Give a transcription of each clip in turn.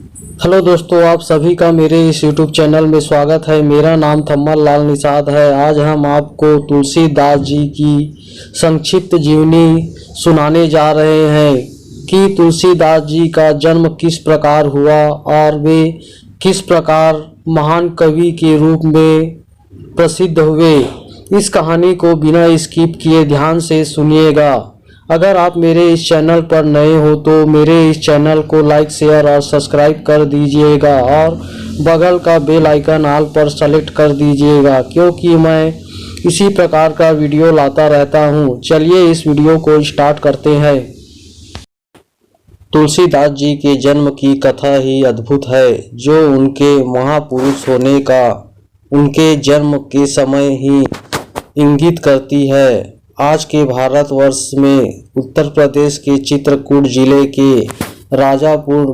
Hello दोस्तों, आप सभी का मेरे इस YouTube चैनल में स्वागत है। मेरा नाम थम्मल लाल निषाद है। आज हम आपको तुलसीदास जी की संक्षिप्त जीवनी सुनाने जा रहे हैं कि तुलसीदास जी का जन्म किस प्रकार हुआ और वे किस प्रकार महान कवि के रूप में प्रसिद्ध हुए। इस कहानी को बिना स्किप किए ध्यान से सुनिएगा। अगर आप मेरे इस चैनल पर नए हो तो मेरे इस चैनल को लाइक, शेयर और सब्सक्राइब कर दीजिएगा और बगल का बेल आइकन ऑल पर सेलेक्ट कर दीजिएगा, क्योंकि मैं इसी प्रकार का वीडियो लाता रहता हूं। चलिए इस वीडियो को स्टार्ट करते हैं। तुलसीदास जी के जन्म की कथा ही अद्भुत है, जो उनके महापुरुष होने का उनके जन्म के समय ही इंगित करती है। आज के भारतवर्ष में उत्तर प्रदेश के चित्रकूट जिले के राजापुर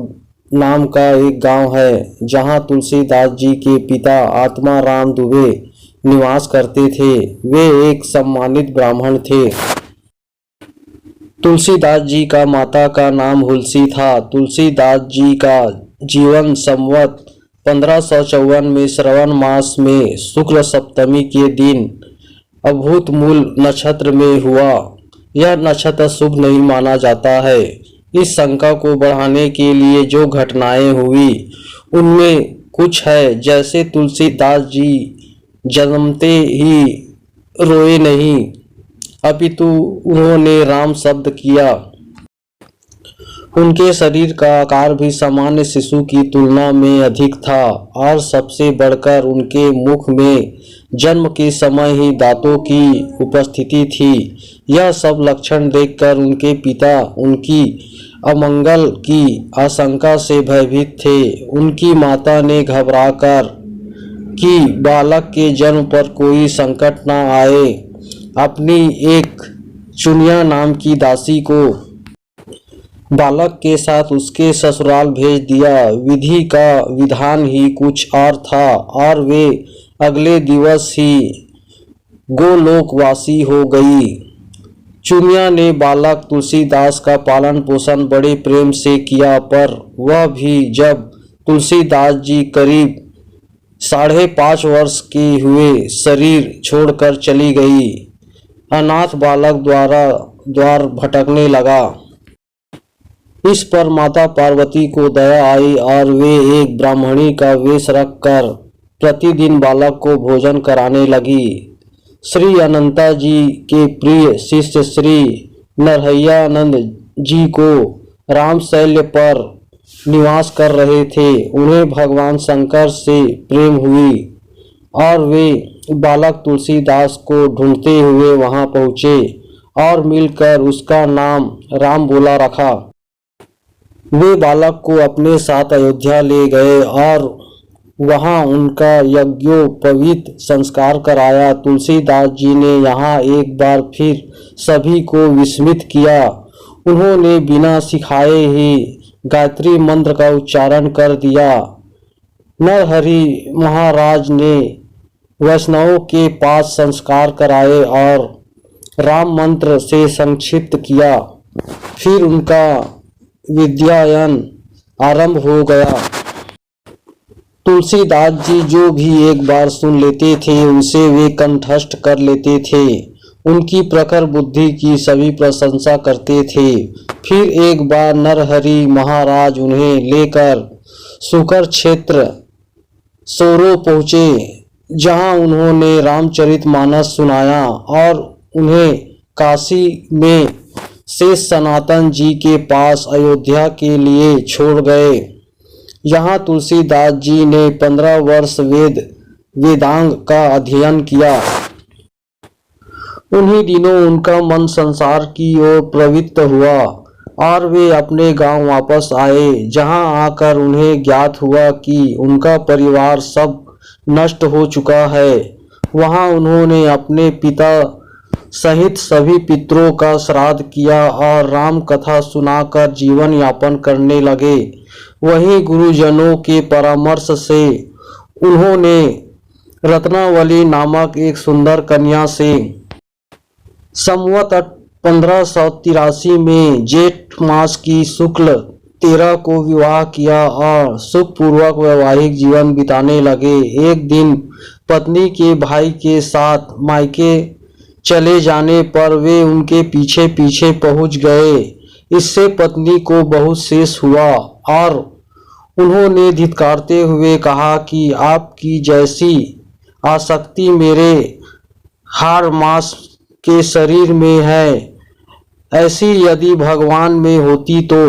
नाम का एक गांव है, जहां तुलसीदास जी के पिता आत्मा राम दुबे निवास करते थे। वे एक सम्मानित ब्राह्मण थे। तुलसीदास जी का माता का नाम हुलसी था। तुलसीदास जी का जीवन संवत 1554 में श्रवण मास में शुक्ल सप्तमी के दिन अभूतमूल नक्षत्र में हुआ। यह नक्षत्र शुभ नहीं माना जाता है। इस शंका को बढ़ाने के लिए जो घटनाएं हुई उनमें कुछ है, जैसे तुलसीदास जी जन्मते ही रोए नहीं, अपितु उन्होंने राम शब्द किया। उनके शरीर का आकार भी सामान्य शिशु की तुलना में अधिक था और सबसे बढ़कर उनके मुख में जन्म के समय ही दांतों की उपस्थिति थी। यह सब लक्षण देखकर उनके पिता उनकी अमंगल की आशंका से भयभीत थे। उनकी माता ने घबराकर कि बालक के जन्म पर कोई संकट न आए, अपनी एक चुनिया नाम की दासी को बालक के साथ उसके ससुराल भेज दिया। विधि का विधान ही कुछ और था और वे अगले दिवस ही गोलोकवासी हो गई। चुनिया ने बालक तुलसीदास का पालन पोषण बड़े प्रेम से किया, पर वह भी जब तुलसीदास जी करीब 5.5 वर्ष के हुए शरीर छोड़कर चली गई। अनाथ बालक द्वार भटकने लगा। इस पर माता पार्वती को दया आई और वे एक ब्राह्मणी का वेश रखकर प्रतिदिन बालक को भोजन कराने लगी। श्री अनंता जी के प्रिय शिष्य श्री नरहैयानंद जी को रामशैल्य पर निवास कर रहे थे। उन्हें भगवान शंकर से प्रेम हुई और वे बालक तुलसीदास को ढूंढते हुए वहां पहुंचे और मिलकर उसका नाम राम बोला रखा। वे बालक को अपने साथ अयोध्या ले गए और वहां उनका यज्ञोपवीत संस्कार कराया। तुलसीदास जी ने यहाँ एक बार फिर सभी को विस्मित किया। उन्होंने बिना सिखाए ही गायत्री मंत्र का उच्चारण कर दिया। नरहरि महाराज ने वैष्णवों के पास संस्कार कराए और राम मंत्र से संक्षिप्त किया। फिर उनका विद्यायन आरंभ हो गया। तुलसीदास जी जो भी एक बार सुन लेते थे उसे वे कंठस्थ कर लेते थे। उनकी प्रखर बुद्धि की सभी प्रशंसा करते थे। फिर एक बार नरहरि महाराज उन्हें लेकर सुकर क्षेत्र सोरो पहुँचे, जहाँ उन्होंने रामचरितमानस सुनाया और उन्हें काशी में शेष सनातन जी के पास अयोध्या के लिए छोड़ गए। यहाँ तुलसीदास जी ने 15 वर्ष वेदांग का अध्ययन किया। उन्हीं दिनों उनका मन संसार की ओर प्रवृत्त हुआ और वे अपने गांव वापस आए, जहां आकर उन्हें ज्ञात हुआ कि उनका परिवार सब नष्ट हो चुका है। वहां उन्होंने अपने पिता सहित सभी पितरों का श्राद्ध किया और राम कथा सुनाकर जीवन यापन करने लगे। वहीं गुरुजनों के परामर्श से उन्होंने रत्नावली नामक एक सुंदर कन्या से संवत 1583 में जेठ मास की शुक्ल 13 को विवाह किया और सुखपूर्वक वैवाहिक जीवन बिताने लगे। एक दिन पत्नी के भाई के साथ मायके चले जाने पर वे उनके पीछे पीछे पहुंच गए। इससे पत्नी को बहुत शेष हुआ और उन्होंने धिक्कारते हुए कहा कि आपकी जैसी आसक्ति मेरे हाड़ मांस के शरीर में है, ऐसी यदि भगवान में होती तो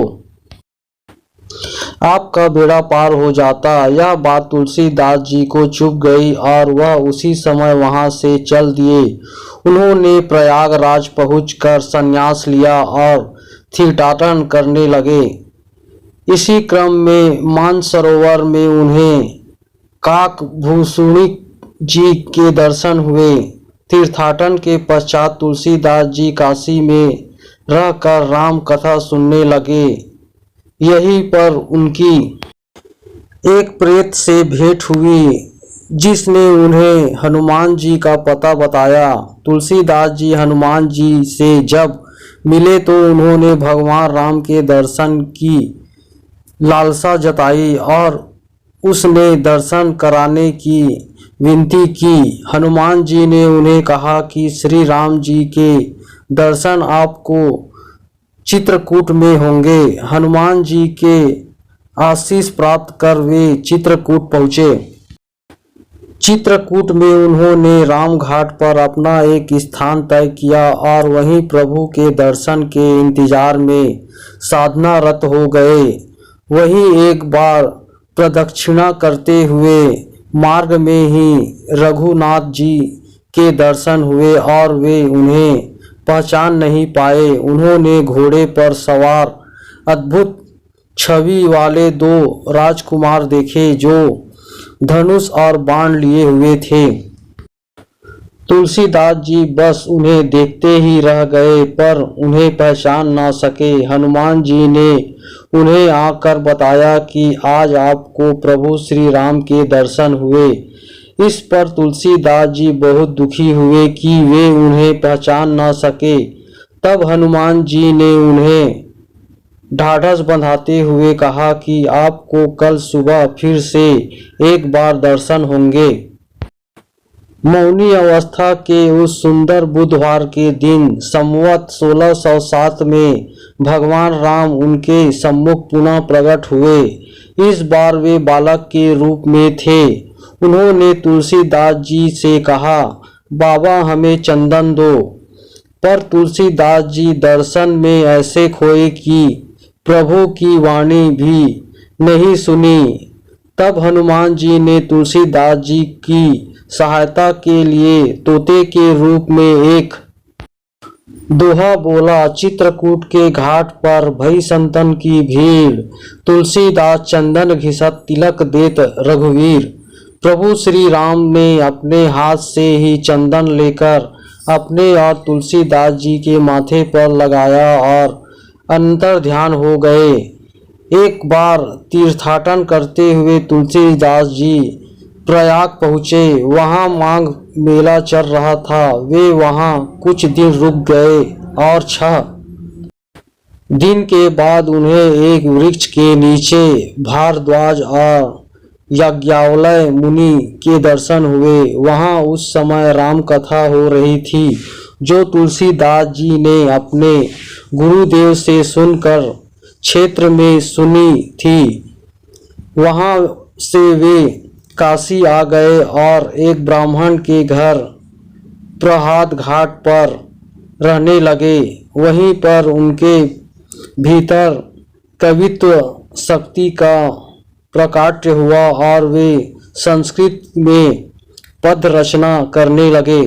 आपका बेड़ा पार हो जाता। यह बात तुलसीदास जी को चुभ गई और वह उसी समय वहां से चल दिए। उन्होंने प्रयागराज पहुंचकर संन्यास लिया और तीर्थाटन करने लगे। इसी क्रम में मानसरोवर में उन्हें काकभूषुणी जी के दर्शन हुए। तीर्थाटन के पश्चात तुलसीदास जी काशी में रहकर राम कथा सुनने लगे। यहीं पर उनकी एक प्रेत से भेंट हुई जिसने उन्हें हनुमान जी का पता बताया। तुलसीदास जी हनुमान जी से जब मिले तो उन्होंने भगवान राम के दर्शन की लालसा जताई और उसने दर्शन कराने की विनती की। हनुमान जी ने उन्हें कहा कि श्री राम जी के दर्शन आपको चित्रकूट में होंगे। हनुमान जी के आशीष प्राप्त कर वे चित्रकूट पहुँचे। चित्रकूट में उन्होंने रामघाट पर अपना एक स्थान तय किया और वहीं प्रभु के दर्शन के इंतजार में साधनारत हो गए। वहीं एक बार प्रदक्षिणा करते हुए मार्ग में ही रघुनाथ जी के दर्शन हुए और वे उन्हें पहचान नहीं पाए। उन्होंने घोड़े पर सवार अद्भुत छवि वाले 2 राजकुमार देखे जो धनुष और बाण लिए हुए थे। तुलसीदास जी बस उन्हें देखते ही रह गए पर उन्हें पहचान न सके। हनुमान जी ने उन्हें आकर बताया कि आज आपको प्रभु श्री राम के दर्शन हुए। इस पर तुलसीदास जी बहुत दुखी हुए कि वे उन्हें पहचान न सके। तब हनुमान जी ने उन्हें ढाढ़स बंधाते हुए कहा कि आपको कल सुबह फिर से एक बार दर्शन होंगे। मौनी अवस्था के उस सुंदर बुधवार के दिन संवत 1607 में भगवान राम उनके सम्मुख पुनः प्रकट हुए। इस बार वे बालक के रूप में थे। उन्होंने तुलसीदास जी से कहा, बाबा हमें चंदन दो। पर तुलसीदास जी दर्शन में ऐसे खोए कि प्रभु की वाणी भी नहीं सुनी। तब हनुमान जी ने तुलसीदास जी की सहायता के लिए तोते के रूप में एक दोहा बोला। चित्रकूट के घाट पर भई संतन की भीड़, तुलसीदास चंदन घिसत तिलक देत रघुवीर। प्रभु श्री राम ने अपने हाथ से ही चंदन लेकर अपने और तुलसीदास जी के माथे पर लगाया और अंतर ध्यान हो गए। एक बार तीर्थाटन करते हुए तुलसीदास जी प्रयाग पहुँचे। वहाँ माघ मेला चल रहा था। वे वहाँ कुछ दिन रुक गए और 6 दिन के बाद उन्हें एक वृक्ष के नीचे भारद्वाज और याज्ञवल्क्य मुनि के दर्शन हुए। वहाँ उस समय राम कथा हो रही थी जो तुलसीदास जी ने अपने गुरुदेव से सुनकर क्षेत्र में सुनी थी। वहाँ से वे काशी आ गए और एक ब्राह्मण के घर प्रहाद घाट पर रहने लगे। वहीं पर उनके भीतर कवित्व शक्ति का प्रकाट्य हुआ और वे संस्कृत में पद रचना करने लगे।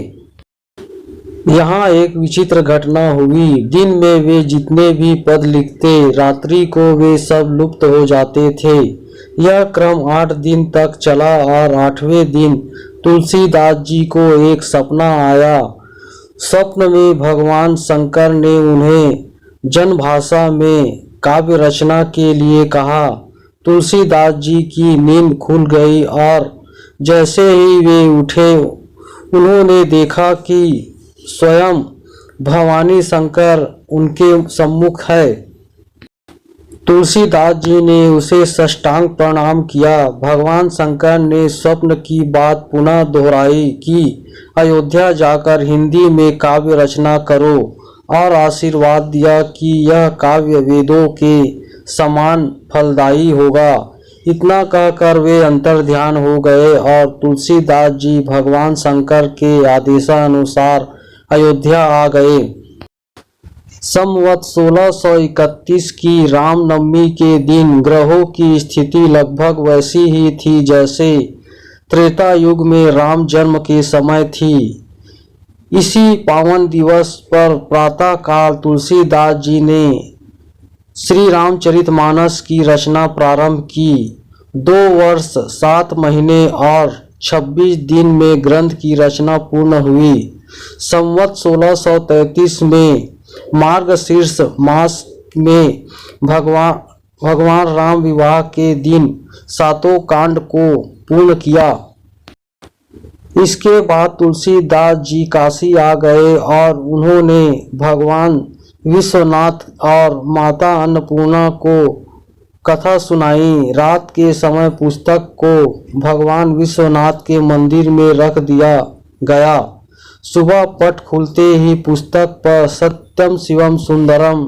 यहाँ एक विचित्र घटना हुई। दिन में वे जितने भी पद लिखते, रात्रि को वे सब लुप्त हो जाते थे। यह क्रम 8 दिन तक चला और 8वें दिन तुलसीदास जी को एक सपना आया। स्वप्न में भगवान शंकर ने उन्हें जनभाषा में काव्य रचना के लिए कहा। तुलसीदास जी की नींद खुल गई और जैसे ही वे उठे उन्होंने देखा कि स्वयं भवानी शंकर उनके सम्मुख है। तुलसीदास जी ने उसे साष्टांग प्रणाम किया। भगवान शंकर ने स्वप्न की बात पुनः दोहराई कि अयोध्या जाकर हिंदी में काव्य रचना करो और आशीर्वाद दिया कि यह काव्य वेदों के समान फलदायी होगा। इतना कहकर वे अंतर्ध्यान हो गए और तुलसीदास जी भगवान शंकर के आदेशानुसार अयोध्या आ गए। संवत 1631 की रामनवमी के दिन ग्रहों की स्थिति लगभग वैसी ही थी जैसे त्रेता युग में राम जन्म के समय थी। इसी पावन दिवस पर प्रातः काल तुलसीदास जी ने श्री रामचरितमानस की रचना प्रारंभ की। 2 वर्ष 7 महीने और 26 दिन में ग्रंथ की रचना पूर्ण हुई। संवत 1633 में मार्गशीर्ष मास में भगवान राम विवाह के दिन 7 कांड को पूर्ण किया। इसके बाद तुलसीदास जी काशी आ गए और उन्होंने भगवान विश्वनाथ और माता अन्नपूर्णा को कथा सुनाई। रात के समय पुस्तक को भगवान विश्वनाथ के मंदिर में रख दिया गया। सुबह पट खुलते ही पुस्तक पर सत्यम शिवम सुंदरम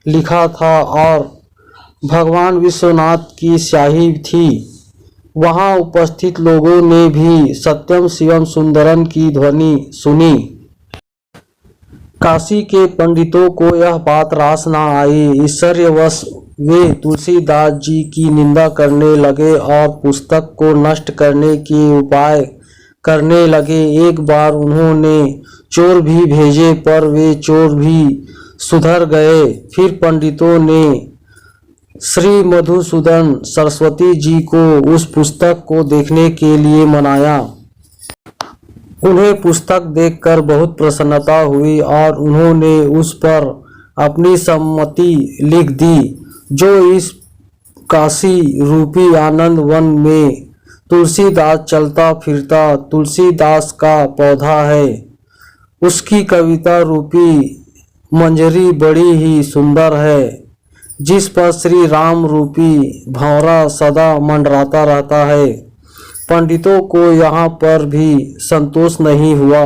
लिखा था और भगवान विश्वनाथ की स्याही थी। वहां उपस्थित लोगों ने भी सत्यम शिवम सुंदरम की ध्वनि सुनी। काशी के पंडितों को यह बात रास न आई। ईश्वर्यवश वे तुलसीदास जी की निंदा करने लगे और पुस्तक को नष्ट करने के उपाय करने लगे। एक बार उन्होंने चोर भी भेजे पर वे चोर भी सुधर गए। फिर पंडितों ने श्री मधुसूदन सरस्वती जी को उस पुस्तक को देखने के लिए मनाया। उन्हें पुस्तक देखकर बहुत प्रसन्नता हुई और उन्होंने उस पर अपनी सम्मति लिख दी। जो इस काशी रूपी आनंद वन में तुलसीदास चलता फिरता तुलसीदास का पौधा है, उसकी कविता रूपी मंजरी बड़ी ही सुंदर है, जिस पर श्री राम रूपी भंवरा सदा मंडराता रहता है। पंडितों को यहाँ पर भी संतोष नहीं हुआ।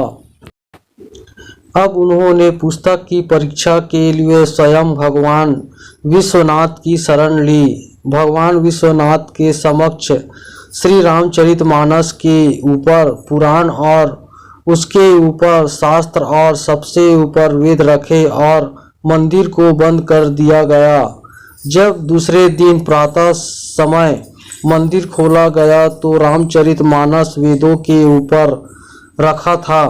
अब उन्होंने पुस्तक की परीक्षा के लिए स्वयं भगवान विश्वनाथ की शरण ली। भगवान विश्वनाथ के समक्ष श्री रामचरितमानस के ऊपर पुराण और उसके ऊपर शास्त्र और सबसे ऊपर वेद रखे और मंदिर को बंद कर दिया गया। जब दूसरे दिन प्रातः समय मंदिर खोला गया तो रामचरितमानस वेदों के ऊपर रखा था।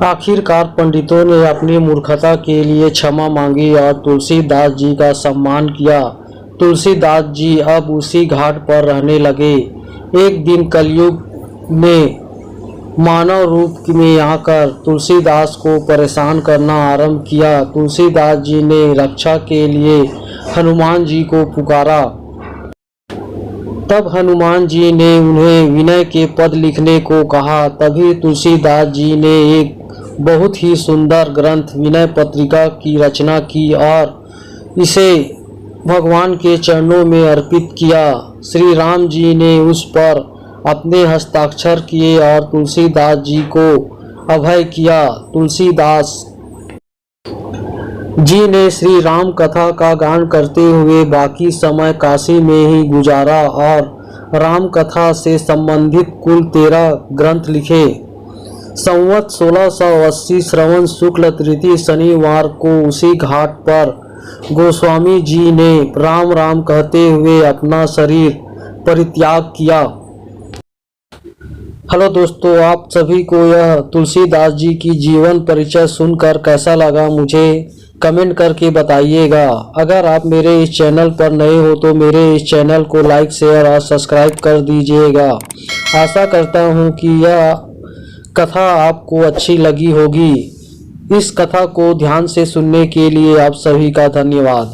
आखिरकार पंडितों ने अपनी मूर्खता के लिए क्षमा मांगी और तुलसीदास जी का सम्मान किया। तुलसीदास जी अब उसी घाट पर रहने लगे। एक दिन कलयुग में मानव रूप में आकर तुलसीदास को परेशान करना आरंभ किया। तुलसीदास जी ने रक्षा के लिए हनुमान जी को पुकारा। तब हनुमान जी ने उन्हें विनय के पद लिखने को कहा। तभी तुलसीदास जी ने एक बहुत ही सुंदर ग्रंथ विनय पत्रिका की रचना की और इसे भगवान के चरणों में अर्पित किया। श्री राम जी ने उस पर अपने हस्ताक्षर किए और तुलसीदास जी को अभय किया। तुलसीदास जी ने श्री राम कथा का गान करते हुए बाकी समय काशी में ही गुजारा और राम कथा से संबंधित कुल 13 ग्रंथ लिखे। संवत 1680 श्रवण शुक्ल तृतीय शनिवार को उसी घाट पर गोस्वामी जी ने राम राम कहते हुए अपना शरीर परित्याग किया। हेलो दोस्तों, आप सभी को यह तुलसीदास जी की जीवन परिचय सुनकर कैसा लगा मुझे कमेंट करके बताइएगा। अगर आप मेरे इस चैनल पर नए हो तो मेरे इस चैनल को लाइक शेयर और सब्सक्राइब कर दीजिएगा। आशा करता हूँ कि यह कथा आपको अच्छी लगी होगी। इस कथा को ध्यान से सुनने के लिए आप सभी का धन्यवाद।